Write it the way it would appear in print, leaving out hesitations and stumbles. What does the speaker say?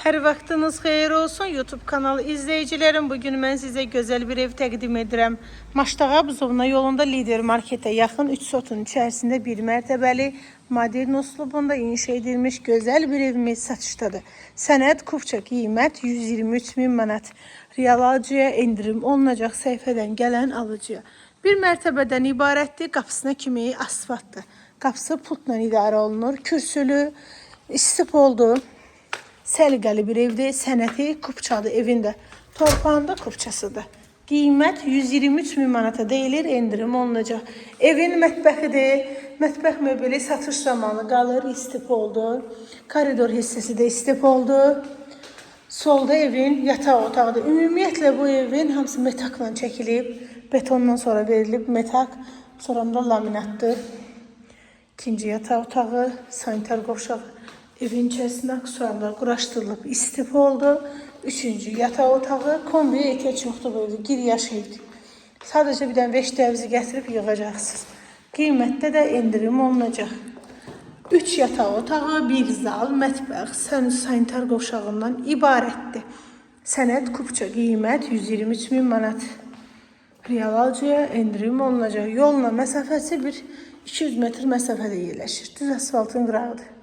Hər vaxtınız xeyir olsun YouTube kanalı izləyicilərim. Bugün mən sizə gözəl bir ev təqdim edirəm. Maştağa Buzovna yolunda Lider Marketə yaxın 3 sotun içərisində bir mərtəbəli modern üslubunda inşa edilmiş gözəl bir evimiz satışdadır. Sənəd Kupça, qiymət 123 min manat. Real alıcıya endirim olunacaq səhifədən gələn alıcıya. Bir mərtəbədən ibarətdir. Qapısına kimi asfaltdır. Qapısı pultla idarə olunur. Kürsülü, istipoldu. Səliqəli bir evdir. Sənəti Kupçadır evində. Torpağında Kupçasıdır. Qiymət 123 min manata deyilir. Endirim olunacaq. Evin mətbəxidir. Mətbəx möbeli satış zamanı qalır. İstipoldu. Koridor hissəsi də istipoldu. Solda evin yataq otağıdır. Ümumiyyətlə bu evin hamısı metakla çəkilib. Betondan sonra verilib metak. Sonra da laminatdır. İkinci yataq otağı, sanitar qovşağı. Evin içərisində aksesuarlar quraşdırılıb, istif oldu. Üçüncü yataq otağı, kombiyə ehtiyac yoxdur bu evdə, giriyaş evdir. Sadəcə bir dənə 5 dəvizi gətirib yığacaqsınız. Qiymətdə də endirim olunacaq. 3 yataq otağı, bir zal, mətbəx, sanitar qovşağından ibarətdir. Sənəd Kupça, qiymət 123 min manat. Real alıcıya endirim olunacaq. Yolla məsafəsi bir 200 metr məsafədə yerləşir. Düz asfaltın qırağıdır.